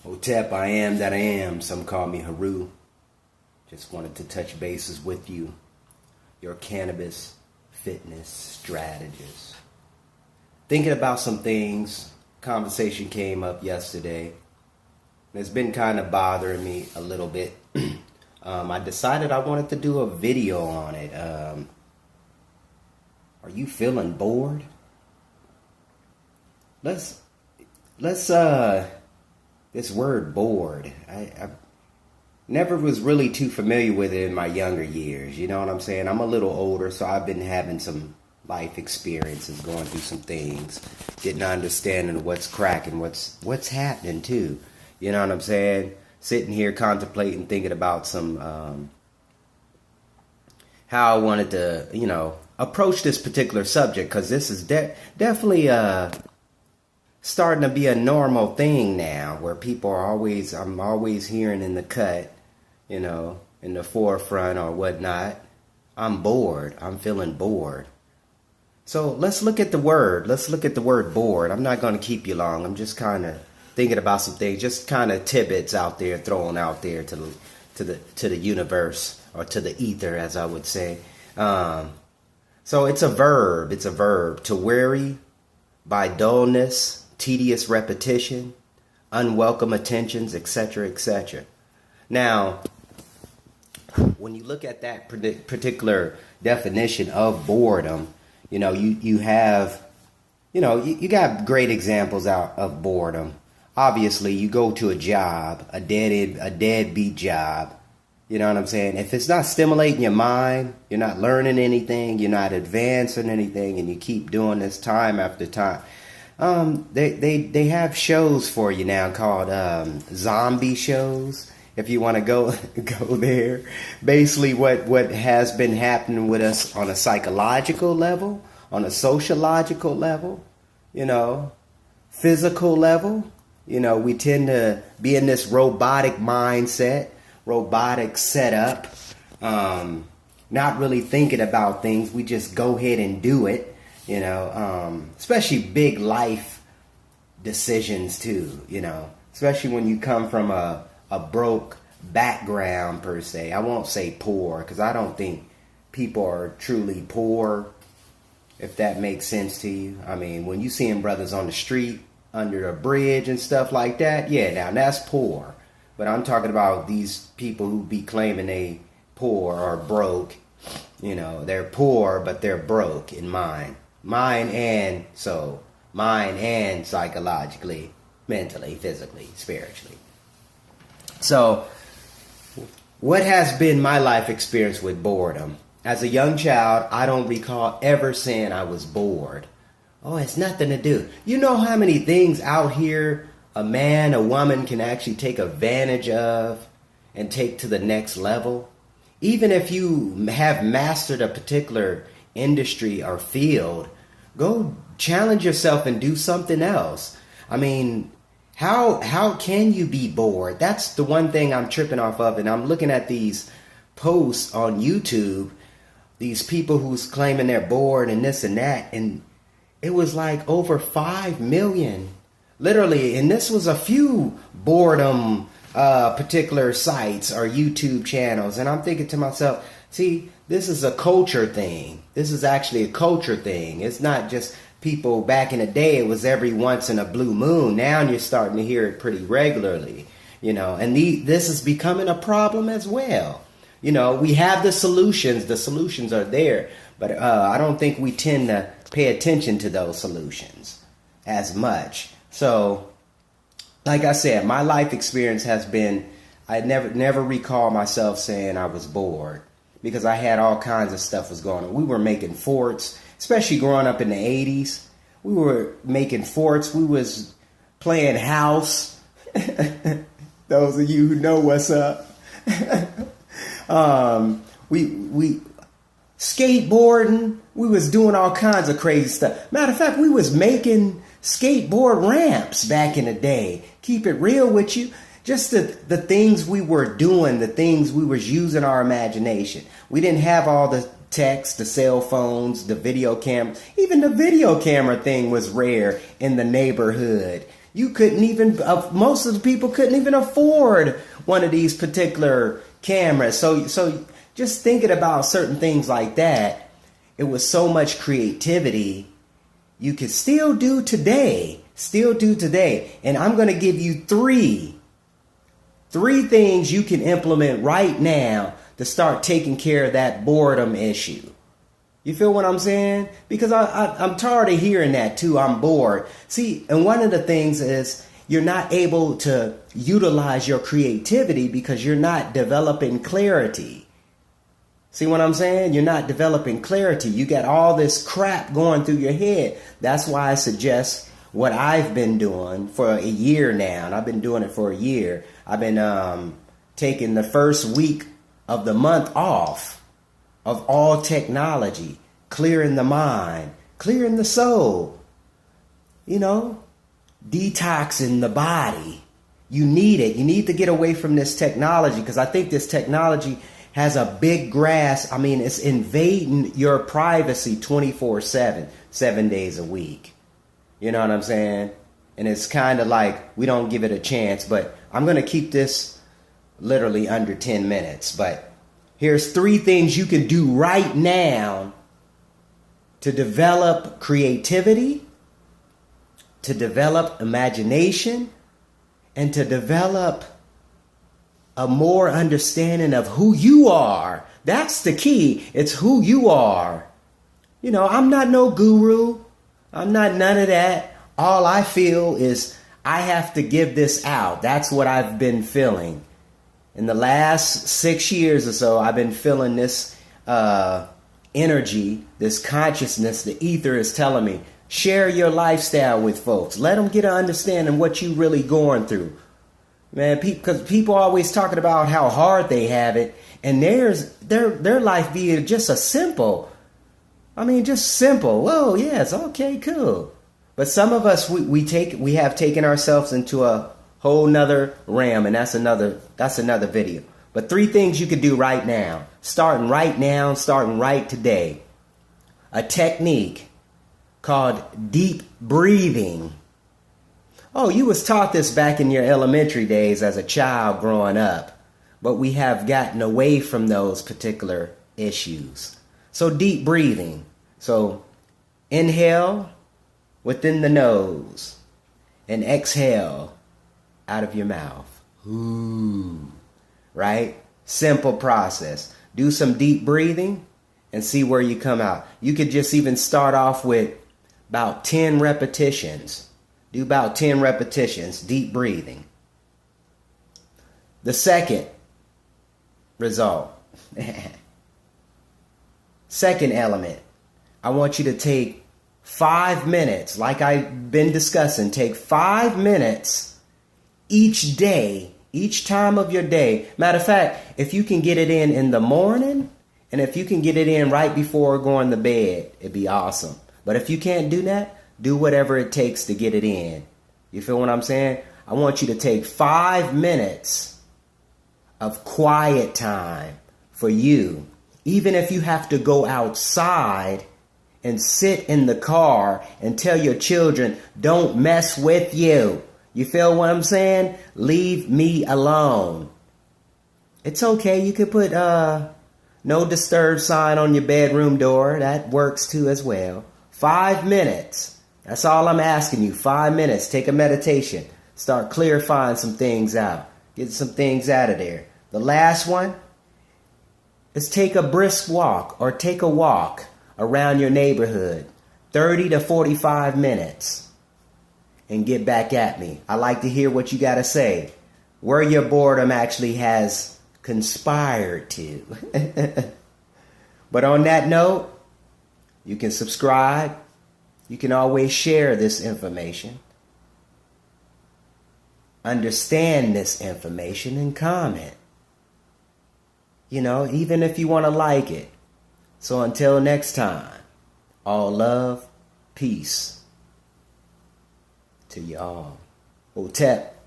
Otep, I am that I am. Some call me Haru. Just wanted to touch bases with you. Your cannabis fitness strategist. Thinking about some things. Conversation came up yesterday. It's been kind of bothering me a little bit. I decided I wanted to do a video on it. Are you feeling bored? Let's this word bored. I never was really too familiar with it in my younger years. You know what I'm saying? I'm a little older, so I've been having some life experiences, going through some things, getting an understanding of what's cracking, what's happening too. You know what I'm saying? Sitting here contemplating, thinking about some how I wanted to, approach this particular subject, because this is definitely starting to be a normal thing now, where people are I'm always hearing in the cut, in the forefront or whatnot, I'm bored. I'm feeling bored. So let's look at the word. Let's look at the word bored. I'm not going to keep you long. I'm just kind of thinking about some things, just kind of tidbits out there, thrown out there to the universe, or to the ether, as I would say. So it's a verb. It's a verb. To weary by dullness, tedious repetition, unwelcome attentions, etc., etc. Now, when you look at that particular definition of boredom, you have, you got great examples out of boredom. Obviously, you go to a job, a deadbeat job. You know what I'm saying? If it's not stimulating your mind, you're not learning anything, you're not advancing anything, and you keep doing this time after time. They have shows for you now called zombie shows. If you want to go there, basically what has been happening with us on a psychological level, on a sociological level, physical level, we tend to be in this robotic mindset, robotic setup, not really thinking about things. We just go ahead and do it, especially big life decisions too, especially when you come from a broke background per se. I won't say poor, because I don't think people are truly poor, if that makes sense to you. I mean, when you seeing brothers on the street, under a bridge and stuff like that, yeah, now that's poor. But I'm talking about these people who be claiming they poor or broke. They're poor, but they're broke in mind. Mind and psychologically, mentally, physically, spiritually. So, what has been my life experience with boredom? As a young child, I don't recall ever saying I was bored. Oh, it's nothing to do. You know how many things out here a man, a woman can actually take advantage of and take to the next level? Even if you have mastered a particular industry or field, go challenge yourself and do something else. I mean, how can you be bored? That's the one thing I'm tripping off of. And I'm looking at these posts on YouTube, these people who's claiming they're bored and this and that. And it was like over 5 million, literally. And this was a few boredom particular sites or YouTube channels. And I'm thinking to myself, see, this is a culture thing. This is actually a culture thing. It's not just people back in the day. It was every once in a blue moon. Now you're starting to hear it pretty regularly, and this is becoming a problem as well. We have the solutions. The solutions are there, but I don't think we tend to pay attention to those solutions as much. So, like I said, my life experience has been, I never recall myself saying I was bored, because I had all kinds of stuff was going on. We were making forts, especially growing up in the 80s. We were making forts. We was playing house. Those of you who know what's up. We skateboarding. We was doing all kinds of crazy stuff. Matter of fact, we was making skateboard ramps back in the day. Keep it real with you. Just the things we were doing, the things we was using our imagination. We didn't have all the text, the cell phones, the video camera. Even the video camera thing was rare in the neighborhood. You couldn't even, most of the people couldn't even afford one of these particular cameras. So just thinking about certain things like that, it was so much creativity you could still do today. And I'm going to give you three things you can implement right now to start taking care of that boredom issue. You feel what I'm saying? Because I'm tired of hearing that too. I'm bored. See, and one of the things is you're not able to utilize your creativity because you're not developing clarity. See what I'm saying? You're not developing clarity. You got all this crap going through your head. That's why I suggest what I've been doing for a year now. And I've been doing it for a year. I've been taking the first week of the month off of all technology, clearing the mind, clearing the soul, detoxing the body. You need it. You need to get away from this technology because I think this technology has a big grasp. I mean, it's invading your privacy 24/7, 7 days a week. You know what I'm saying? And it's kind of like we don't give it a chance, but I'm going to keep this literally under 10 minutes. But here's 3 things you can do right now to develop creativity, to develop imagination, and to develop a more understanding of who you are. That's the key. It's who you are. I'm not no guru. I'm not none of that. All I feel is I have to give this out. That's what I've been feeling. In the last 6 years or so, I've been feeling this energy, this consciousness. The ether is telling me, share your lifestyle with folks. Let them get an understanding of what you really going through. Man, because people always talking about how hard they have it, and their life being just just simple. Whoa, yes, okay, cool. But some of us we have taken ourselves into a whole nother realm, and that's another video. But 3 things you could do right now, starting right today. A technique called deep breathing. Oh, you was taught this back in your elementary days as a child growing up, but we have gotten away from those particular issues. So deep breathing. So inhale within the nose and exhale out of your mouth. Ooh, right? Simple process. Do some deep breathing and see where you come out. You could just even start off with about 10 repetitions. Do about 10 repetitions, deep breathing. The second result, second element, I want you to take 5 minutes, like I've been discussing, take 5 minutes each day, each time of your day. Matter of fact, if you can get it in the morning, and if you can get it in right before going to bed, it'd be awesome. But if you can't do that, do whatever it takes to get it in. You feel what I'm saying? I want you to take 5 minutes of quiet time for you. Even if you have to go outside and sit in the car and tell your children, don't mess with you. You feel what I'm saying? Leave me alone. It's okay. You could put no disturb sign on your bedroom door. That works too as well. 5 minutes. That's all I'm asking you. 5 minutes. Take a meditation. Start clarifying some things out. Get some things out of there. The last one is take a brisk walk or take a walk around your neighborhood. 30 to 45 minutes. And get back at me. I like to hear what you got to say. Where your boredom actually has conspired to. But on that note, you can subscribe. You can always share this information. Understand this information and comment. Even if you want to like it. So until next time, all love, peace to y'all. Hotep.